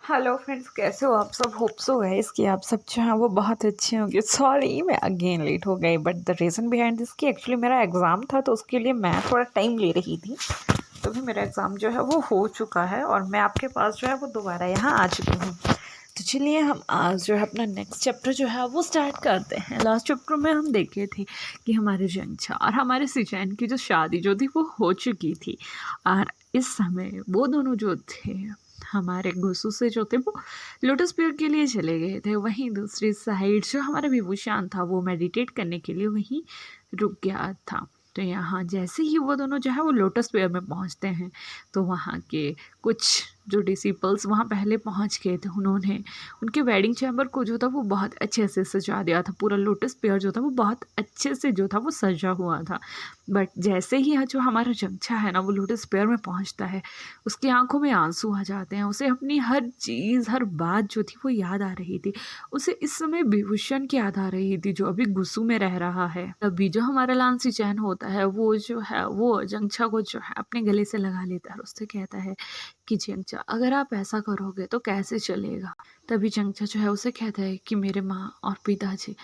Hello friends, कैसे हो आप सब। होप सो गाइस कि आप सब जो हैं वो बहुत अच्छे होंगे। सॉरी मैं अगेन लेट हो गई, but the reason behind this कि एक्चुअली मेरा एग्ज़ाम था, तो उसके लिए मैं थोड़ा टाइम ले रही थी। तो भी मेरा एग्ज़ाम जो है वो हो चुका है और मैं आपके पास जो है वो दोबारा यहाँ आ चुकी हूँ। तो चलिए हम आज जो है अपना नेक्स्ट चैप्टर जो है वो स्टार्ट करते हैं। लास्ट चैप्टर में हम देखे थे कि हमारे जंगछा और हमारे सिचैन की जो शादी जो थी वो हो चुकी थी, और इस समय वो दोनों जो थे हमारे गुस्सू से जो थे वो लोटस पेड़ के लिए चले गए थे। वहीं दूसरी साइड जो हमारा विभूषण था वो मेडिटेट करने के लिए वहीं रुक गया था। तो यहाँ जैसे ही वो दोनों जो है वो लोटस पेयर में पहुँचते हैं, तो वहाँ के कुछ जो डिसिपल्स वहाँ पहले पहुँच गए थे, उन्होंने उनके वेडिंग चैम्बर को जो था वो बहुत अच्छे से सजा दिया था। पूरा लोटस पेयर जो था वो बहुत अच्छे से जो था वो सजा हुआ था। बट जैसे ही जो हमारा जंगछा है ना वो लोटस पेयर में पहुँचता है, उसकी आंखों में आंसू आ जाते हैं। उसे अपनी हर चीज़ हर बात जो थी वो याद आ रही थी। उसे इस समय विभूषण की याद आ रही थी जो अभी गुस्सू में रह रहा है। अभी जो हमारा लांसी चैन होता है वो जो है वो जंगछा को जो है अपने गले से लगा लेता है और उससे कहता है कि जंगछा, अगर आप ऐसा करोगे तो कैसे चलेगा। तभी जंगछा जो है उसे कहता है कि मेरे माँ और पिताजी।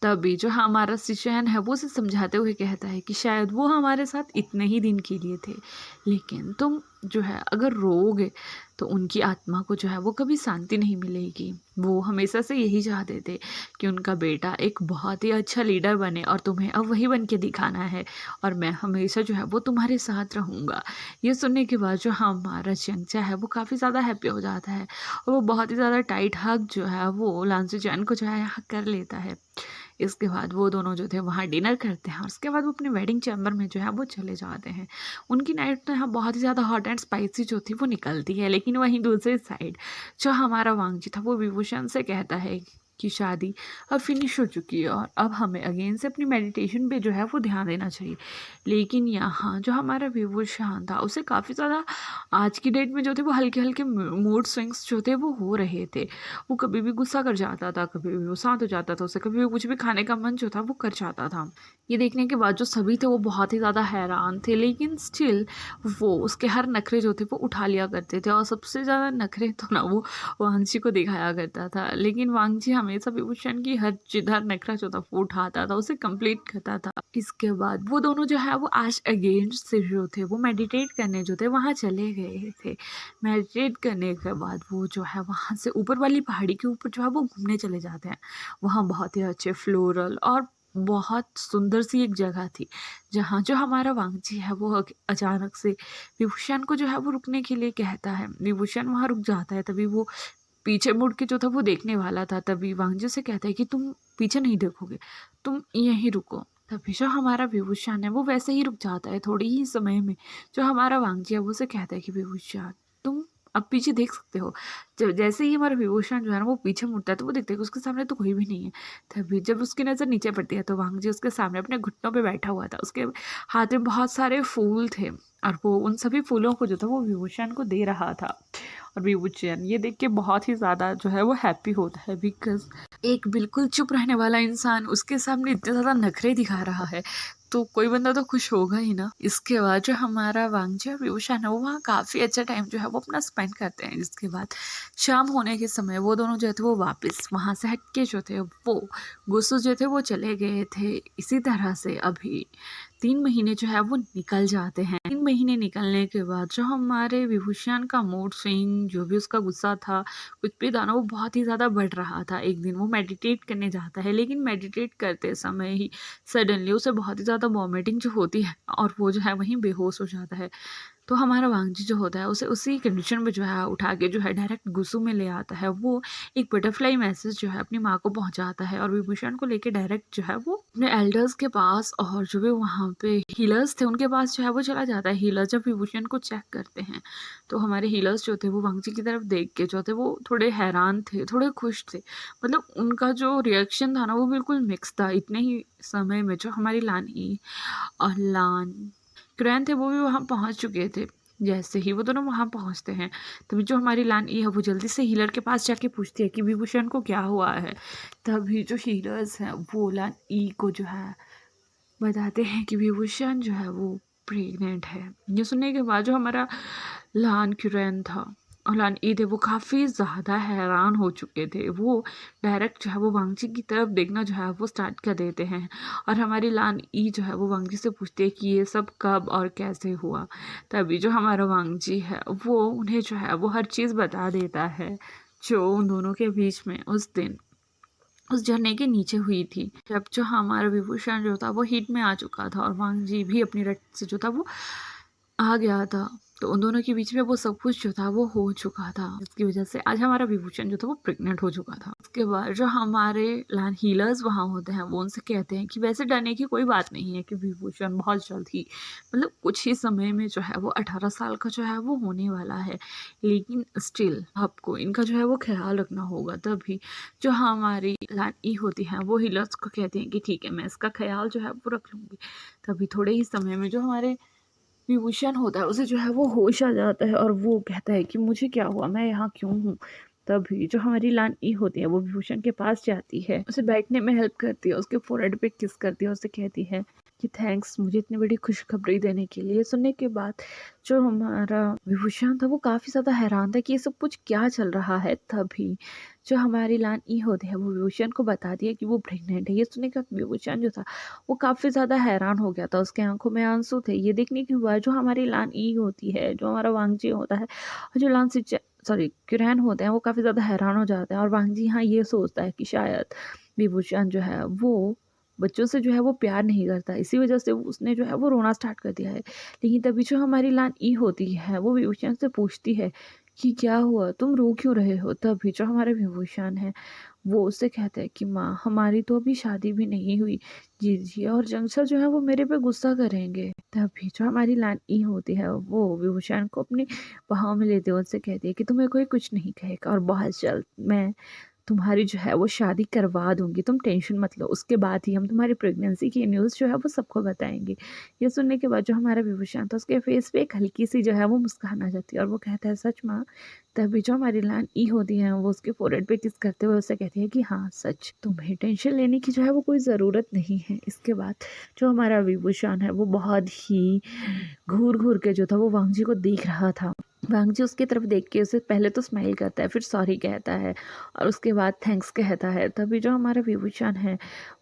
तभी जो हमारा सिचैन है वो उसे समझाते हुए कहता है कि शायद वो हमारे साथ इतने ही दिन के लिए थे, लेकिन तुम जो है अगर रोओगे तो उनकी आत्मा को जो है वो कभी शांति नहीं मिलेगी। वो हमेशा से यही चाहते थे कि उनका बेटा एक बहुत ही अच्छा लीडर बने और तुम्हें अब वही बन के दिखाना है, और मैं हमेशा जो है वो तुम्हारे साथ रहूँगा। ये सुनने के बाद जो हमारा जंगछा है वो काफ़ी ज़्यादा हैप्पी हो जाता है और वो बहुत ही ज़्यादा टाइट हग जो है वो लांसी चैन को जो है हग कर लेता है। इसके बाद वो दोनों जो थे वहाँ डिनर करते हैं और उसके बाद वो अपने वेडिंग चैम्बर में जो है वो चले जाते हैं। उनकी नाइट तो यहाँ बहुत ही ज़्यादा हॉट एंड स्पाइसी जो थी वो निकलती है, लेकिन वहीं दूसरी साइड जो हमारा वांगजी था वो विभूषण से कहता है कि शादी अब फिनिश हो चुकी है और अब हमें अगेन से अपनी मेडिटेशन पे जो है वो ध्यान देना चाहिए। लेकिन यहाँ जो हमारा विभूषण था उसे काफ़ी ज़्यादा आज की डेट में जो थे वो हल्के हल्के मूड स्विंग्स जो थे वो हो रहे थे। वो कभी भी गुस्सा कर जाता था, कभी भी वो शांत हो जाता था, उसे कभी भी कुछ भी खाने का मन जो था वो कर जाता था। ये देखने के बाद जो सभी थे वो बहुत ही ज़्यादा हैरान थे, लेकिन स्टिल वो उसके हर नखरे जो थे वो उठा लिया करते थे और सबसे ज़्यादा नखरे तो ना वो वांगजी को दिखाया करता था। लेकिन वांगजी हमेशा विभूषण की हर हर नखरा जो था वो उठाता था, उसे कंप्लीट करता था। इसके बाद वो दोनों जो है वो आज अगेन से जो थे वो मेडिटेट करने जो थे वहाँ चले गए थे। मेडिटेट करने के बाद वो जो है वहाँ से ऊपर वाली पहाड़ी के ऊपर जो है वो घूमने चले जाते हैं। वहाँ बहुत ही अच्छे फ्लोरल और बहुत सुंदर सी एक जगह थी, जहाँ जो हमारा वांगजी है वो अचानक से विभूषण को जो है वो रुकने के लिए कहता है। विभूषण वहाँ रुक जाता है, तभी वो पीछे मुड़ के जो था वो देखने वाला था, तभी वांगजी से कहता है कि तुम पीछे नहीं देखोगे, तुम यहीं रुको। तभी जो हमारा विभूषण है वो वैसे ही रुक जाता है। थोड़ी ही समय में जो हमारा वांगजी है वो उसे कहता है कि विभूषण तुम अब पीछे देख सकते हो। जब जैसे ही हमारा विभूषण जो है ना वो पीछे मुड़ता है तो वो देखता है कि उसके सामने तो कोई भी नहीं है। तभी जब उसकी नज़र नीचे पड़ती है तो वांगजी उसके सामने अपने घुटनों पे बैठा हुआ था। उसके हाथ में बहुत सारे फूल थे और वो उन सभी फूलों को जो था वो विभूषण को दे रहा था। और विभूषण ये देख के बहुत ही ज़्यादा जो है वो हैप्पी होता है, बिकॉज एक बिल्कुल चुप रहने वाला इंसान उसके सामने इतने ज़्यादा नखरे दिखा रहा है, तो कोई बंदा तो खुश होगा ही ना। इसके बाद जो हमारा वांगजी और विभूषण है वो वहाँ काफ़ी अच्छा टाइम जो है वो अपना स्पेंड करते हैं। जिसके बाद शाम होने के समय वो दोनों जो थे वो वापस वहाँ से हट के जो थे वो गुस्सू जो थे वो चले गए थे। इसी तरह से अभी 3 महीने जो है वो निकल जाते हैं। 3 महीने निकलने के बाद जो हमारे विभूषण का मूड स्विंग, जो भी उसका गुस्सा था, कुछ भी था ना, वो बहुत ही ज़्यादा बढ़ रहा था। एक दिन वो मेडिटेट करने जाता है, लेकिन मेडिटेट करते समय ही सडनली उसे बहुत ही ज़्यादा वॉमिटिंग जो होती है और वो जो है वहीं बेहोश हो जाता है। तो हमारा वांगजी जो होता है उसे उसी कंडीशन में जो है उठा के जो है डायरेक्ट गुस्सू में ले आता है। वो एक बटरफ्लाई मैसेज जो है अपनी माँ को पहुँचाता है और विभूषण को लेके डायरेक्ट जो है वो अपने एल्डर्स के पास और जो भी वहाँ पे हीलर्स थे उनके पास जो है वो चला जाता है। हीलर्स जब विभूषण को चेक करते हैं तो हमारे हीलर्स जो थे वो वांगजी की तरफ देख के जो थे वो थोड़े हैरान थे, थोड़े खुश थे। मतलब उनका जो रिएक्शन था ना वो बिल्कुल मिक्स था। इतने ही समय में जो हमारी लानी और लान ग्रैंड थे वो भी वहाँ पहुँच चुके थे। जैसे ही वो दोनों वहाँ पहुँचते हैं तभी जो हमारी लान ई है वो जल्दी से हीलर के पास जाके पूछती है कि विभूषण को क्या हुआ है। तभी जो हीलर्स हैं वो लान ई को जो है बताते हैं कि विभूषण जो है वो प्रेग्नेंट है। ये सुनने के बाद जो हमारा लान क्यूरैन था और लान ई थे वो काफ़ी ज़्यादा हैरान हो चुके थे। वो डायरेक्ट जो है वो वांगजी की तरफ देखना जो है वो स्टार्ट कर देते हैं और हमारी लान ई जो है वो वांगजी से पूछते हैं कि ये सब कब और कैसे हुआ। तभी जो हमारा वांगजी है वो उन्हें जो है वो हर चीज़ बता देता है जो उन दोनों के बीच में उस दिन उस झरने के नीचे हुई थी, जब जो हमारा विभूषण जो था वो हीट में आ चुका था और वांगजी भी अपनी रट से जो था वो आ गया था। तो उन दोनों के बीच में वो सब कुछ जो था वो हो चुका था, जिसकी वजह से आज हमारा विभूषण जो था वो प्रेग्नेंट हो चुका था। उसके बाद जो हमारे लान हीलर्स वहाँ होते हैं वो उनसे कहते हैं कि वैसे डरने की कोई बात नहीं है कि विभूषण बहुत जल्द ही मतलब कुछ ही समय में जो है वो 18 साल का जो है वो होने वाला है, लेकिन स्टिल आपको इनका जो है वो ख्याल रखना होगा। तभी जो हमारी लान ई होती है वो हीलर्स को कहती हैं कि ठीक है, मैं इसका ख्याल जो है वो रख लूँगी। तभी थोड़े ही समय में जो हमारे विभूषण होता है उसे जो है वो होश आ जाता है और वो कहता है कि मुझे क्या हुआ, मैं यहाँ क्यों हूँ। तभी जो हमारी लान ई होती है वो विभूषण के पास जाती है, उसे बैठने में हेल्प करती है, उसके फोrehead पे किस करती है, उसे कहती है कि थैंक्स मुझे इतनी बड़ी खुशखबरी देने के लिए। सुनने के बाद जो हमारा विभूषण था वो काफ़ी ज़्यादा हैरान था कि ये सब कुछ क्या चल रहा है। तभी जो हमारी लान ई होती है वो विभूषण को बता दिया कि वो प्रेग्नेंट है। ये सुनने के बाद विभूषण जो था वो काफ़ी ज़्यादा हैरान हो गया था, उसके आंखों में आंसू थे। ये देखने के बाद जो हमारी लान ई होती है, जो हमारा वांगजी होता है और जो लान क्युरैन होते हैं वो काफ़ी ज़्यादा हैरान हो जाते हैं और वांगजी यहाँ ये सोचता है कि शायद विभूषण जो है वो बच्चों से जो है वो प्यार नहीं करता, इसी वजह से उसने जो है वो रोना स्टार्ट कर दिया है। लेकिन तभी जो हमारी लान ई होती है वो विभूषण से पूछती है कि क्या हुआ, तुम रो क्यों रहे हो। तभी जो हमारे विभूषण है वो उससे कहता है कि माँ हमारी तो अभी शादी भी नहीं हुई, जीजी और जंगसर जो है वो मेरे पे गुस्सा करेंगे। तभी जो हमारी लान ई होती है वो विभूषण को अपनी बाहों में लेते हुए उससे कहती है कि तुम्हें कोई कुछ नहीं कहेगा और बहुत जल्द मैं तुम्हारी जो है वो शादी करवा दूंगी, तुम टेंशन मत लो, उसके बाद ही हम तुम्हारी प्रेगनेंसी की न्यूज़ जो है वो सबको बताएंगे। ये सुनने के बाद जो हमारा विभूषण था उसके फेस पे एक हल्की सी जो है वो मुस्कान आ जाती है और वो कहता है सच माँ। तभी जो हमारी लान ई होती है वो उसके फोrehead पे किस करते हुए उससे कहती है कि हाँ सच, तुम्हें टेंशन लेने की जो है वो कोई ज़रूरत नहीं है। इसके बाद जो हमारा विभूषण है वो बहुत ही घूर घूर के जो था वो वांगजी को देख रहा था। वांगजी उसकी तरफ देख के उसे पहले तो स्माइल करता है, फिर सॉरी कहता है और उसके बाद थैंक्स कहता है। तभी जो हमारा विभूषण है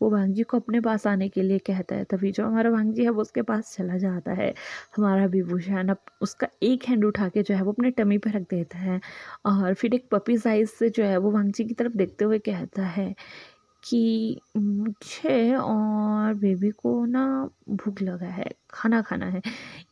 वो वांगजी को अपने पास आने के लिए कहता है। तभी जो हमारा वांगजी है वो उसके पास चला जाता है। हमारा विभूषण अब उसका एक हैंड उठा के जो है वो अपने टमी पे रख देता है और फिर एक पपी साइज से जो है वो वांगजी की तरफ देखते हुए कहता है कि मुझे और बेबी को ना भूख लगा है, खाना खाना है।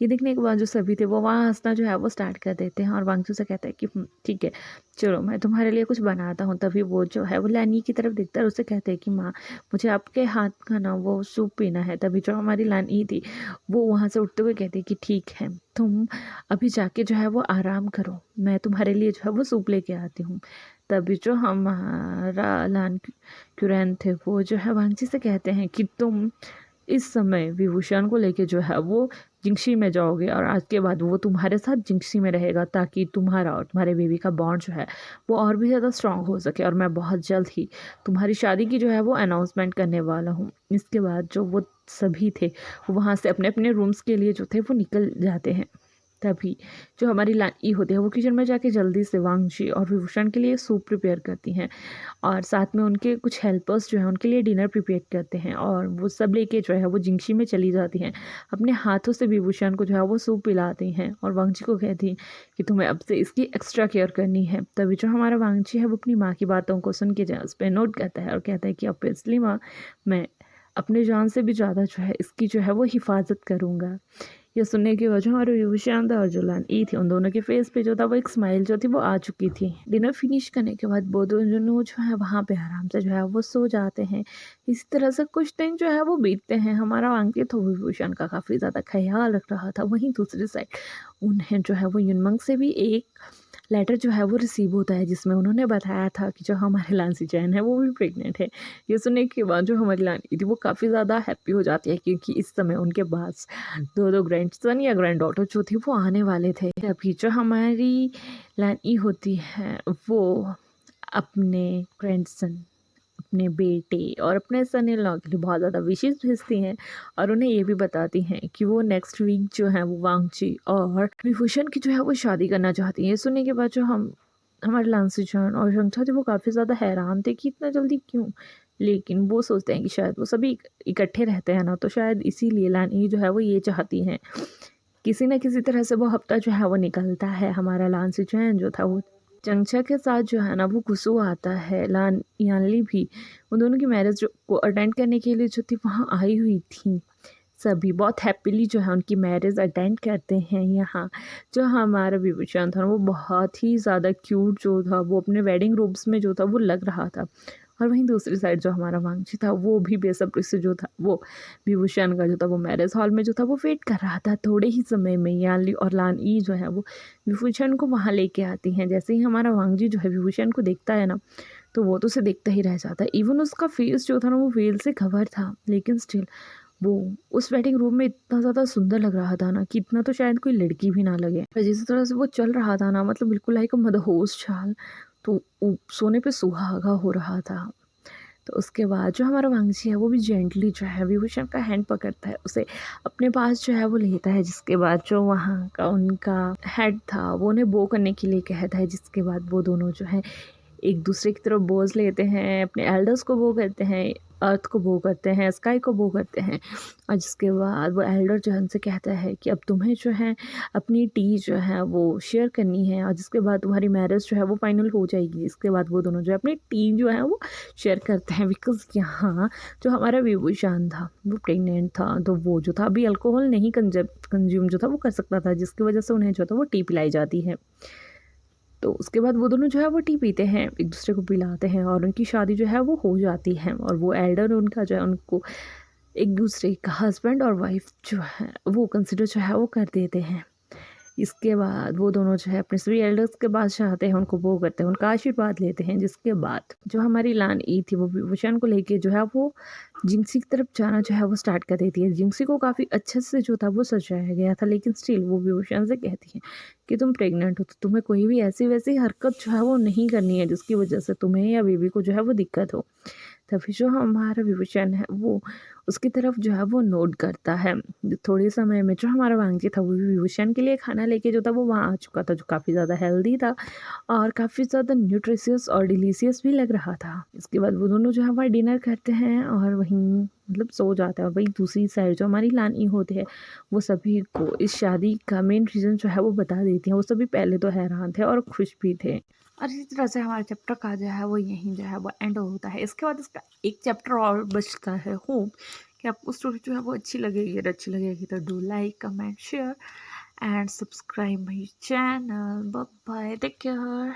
ये देखने के बाद जो सभी थे वो वहाँ हँसना जो है वो स्टार्ट कर देते हैं और वांगचू से कहता है कि ठीक है चलो मैं तुम्हारे लिए कुछ बनाता हूँ। तभी वो जो है वो लानी की तरफ देखता है और उससे कहते हैं कि माँ मुझे आपके हाथ का ना वो सूप पीना है। तभी जो हमारी लानी थी वो वहाँ से उठते हुए कहती है कि ठीक है तुम अभी जाके जो है वो आराम करो, मैं तुम्हारे लिए जो है वो सूप लेके आती हूँ। तभी जो हमारा लान क्युरैन थे वो जो है वांगची से कहते हैं कि तुम इस समय विभूषण को लेके जो है वो जिंगशी में जाओगे और आज के बाद वो तुम्हारे साथ जिंगशी में रहेगा ताकि तुम्हारा और तुम्हारे बेबी का बॉन्ड जो है वो और भी ज़्यादा स्ट्रांग हो सके और मैं बहुत जल्द ही तुम्हारी शादी की जो है वो अनाउंसमेंट करने वाला हूँ। इसके बाद जो वो सभी थे वो वहाँ से अपने अपने रूम्स के लिए जो थे वो निकल जाते हैं। तभी जो हमारी लानी होती है वो किचन में जाके जल्दी से वांगशी और विभूषण के लिए सूप प्रिपेयर करती हैं और साथ में उनके कुछ हेल्पर्स जो हैं उनके लिए डिनर प्रिपेयर करते हैं और वो सब लेके जो है वो जिंगशी में चली जाती हैं। अपने हाथों से विभूषण को जो है वो सूप पिलाती हैं और वांगची को कहती हैं कि तुम्हें अब से इसकी एक्स्ट्रा केयर करनी है। तभी जो हमारा वांगची है वो अपनी माँ की बातों को सुन के जो है उस पर नोट करता है और कहता है कि ऑब्वियसली माँ मैं अपने जान से भी ज़्यादा जो है इसकी जो है वो हिफाजत करूँगा। ये सुनने की वजह हमारे विभूषण था और जो लान ई थी उन दोनों के फेस पे जो था वो एक स्माइल जो थी वो आ चुकी थी। डिनर फिनिश करने के बाद वो दोनों जो है वहाँ पे आराम से जो है वो सो जाते हैं। इसी तरह से कुछ दिन जो है वो बीतते हैं। हमारा अंकित विभूषण का काफ़ी ज़्यादा ख्याल रख रहा था। वहीं दूसरी साइड उन्हें जो है वो युनमंग से भी एक लेटर जो है वो रिसीव होता है जिसमें उन्होंने बताया था कि जो हमारे लांसी चैन है वो भी प्रेग्नेंट है। ये सुनने के बाद जो हमारी लानी थी वो काफ़ी ज़्यादा हैप्पी हो जाती है क्योंकि इस समय उनके पास दो ग्रैंडसन या ग्रैंड डॉटर जो थी वो आने वाले थे। अभी जो हमारी लानी होती है वो अपने ग्रैंडसन अपने बेटे और अपने सन इन लॉ के लिए बहुत ज़्यादा विशेष भेजती हैं और उन्हें ये भी बताती हैं कि वो नेक्स्ट वीक जो है वो वांगची और विभूषण की जो है वो शादी करना चाहती हैं। ये सुनने के बाद जो हमारे लांसीचन और शंखा थे वो काफ़ी ज़्यादा हैरान थे कि इतना जल्दी क्यों, लेकिन वो सोचते हैं कि शायद वो सभी इकट्ठे रहते हैं ना, तो शायद इसीलिए लानी जो है वो ये चाहती हैं। किसी न किसी तरह से वो हफ्ता जो है वो निकलता है। हमारा लांसीचन जो था वो चंचा के साथ जो है ना वो गुस्सू आता है। यानली भी उन दोनों की मैरिज जो को अटेंड करने के लिए जो थी वहाँ आई हुई थी। सभी बहुत हैप्पीली जो है उनकी मैरिज अटेंड करते हैं। यहाँ जो हमारा विभूषण था वो बहुत ही ज़्यादा क्यूट जो था वो अपने वेडिंग रोब्स में जो था वो लग रहा था, और वहीं दूसरी साइड जो हमारा वांगची था वो भी बेसब्री से जो था वो विभूषण का जो था वो मैरिज हॉल में जो था वो वेट कर रहा था। थोड़े ही समय में यानली और लान ई जो है वो विभूषण को वहाँ लेके आती हैं। जैसे ही हमारा वांगजी जो है विभूषण को देखता है ना, तो वो तो उसे देखता ही रह जाता है। इवन उसका फेस जो था ना वो वेल से कवर था, लेकिन स्टिल वो उस वेडिंग रूम में इतना ज़्यादा सुंदर लग रहा था ना कि इतना तो शायद कोई लड़की भी ना लगे। पर जिस तरह से वो चल रहा था ना, मतलब बिल्कुल लाइक मदहोश चाल, तो सोने पे सुहागा हो रहा था। तो उसके बाद जो हमारा वांगजी है वो भी जेंटली जो है विभूषण का हैंड पकड़ता है, उसे अपने पास जो है वो लेता है। जिसके बाद जो वहाँ का उनका हेड था वो उन्हें बो करने के लिए कहता है। जिसके बाद वो दोनों जो है एक दूसरे की तरफ बोझ लेते हैं, अपने एल्डर्स को बो करते हैं, अर्थ को बो करते हैं, स्काई को बो करते हैं। और जिसके बाद वो एल्डर जो है उनसे कहता है कि अब तुम्हें जो है अपनी टी जो है वो शेयर करनी है, और जिसके बाद तुम्हारी मैरिज जो है वो फाइनल हो जाएगी। इसके बाद वो दोनों जो है अपनी टी जो है वो शेयर करते हैं, बिकॉज यहाँ जो हमारा विभूषण था वो प्रेग्नेंट था, तो वो जो था अभी अल्कोहल नहीं कंज्यूम जो था वो कर सकता था, जिसकी वजह से उन्हें जो था वो टी पिलाई जाती है। तो उसके बाद वो दोनों जो है वो टी पीते हैं, एक दूसरे को पिलाते हैं, और उनकी शादी जो है वो हो जाती है। और वो एल्डर उनका जो है उनको एक दूसरे का हस्बैंड और वाइफ जो है वो कंसिडर जो है वो कर देते हैं। इसके बाद वो दोनों जो है अपने सभी एल्डर्स के पास जाते हैं, उनको वो करते हैं, उनका आशीर्वाद लेते हैं। जिसके बाद जो हमारी लान ई थी वो विभूषण को लेके जो है वो जिंक्सी की तरफ जाना जो है वो स्टार्ट कर देती है। जिंक्सी को काफ़ी अच्छे से जो था वो सजाया गया था, लेकिन स्टिल वो विभूषण से कहती है कि तुम प्रेग्नेंट हो, तो तुम्हें कोई भी ऐसी वैसी हरकत जो है वो नहीं करनी है जिसकी वजह से तुम्हें या बेबी को जो है वो दिक्कत हो। तभी जो हमारा विभूषण है वो उसकी तरफ जो है वो नोट करता है। थोड़े समय में जो हमारा वांगजी था वो भी विभूषण के लिए खाना लेके जो था वो वहाँ आ चुका था, जो काफ़ी ज़्यादा हेल्दी था और काफ़ी ज़्यादा न्यूट्रिशियस और डिलीशियस भी लग रहा था। इसके बाद वो दोनों जो है वहाँ डिनर करते हैं और वहीं मतलब सो जाता है। और वही दूसरी साइड जो हमारी लानी होती है वो सभी को इस शादी का मेन रीज़न जो है वो बता देती हैं। वो सभी पहले तो हैरान थे और खुश भी थे। और इसी तरह से हमारे चैप्टर का जो है वो यहीं जो है वो एंड होता है। इसके बाद इसका एक चैप्टर और बचता है। होप कि आपको स्टोरी जो है वो अच्छी लगेगी। अगर अच्छी लगेगी तो do like, comment, share and subscribe my channel. Bye bye, take care.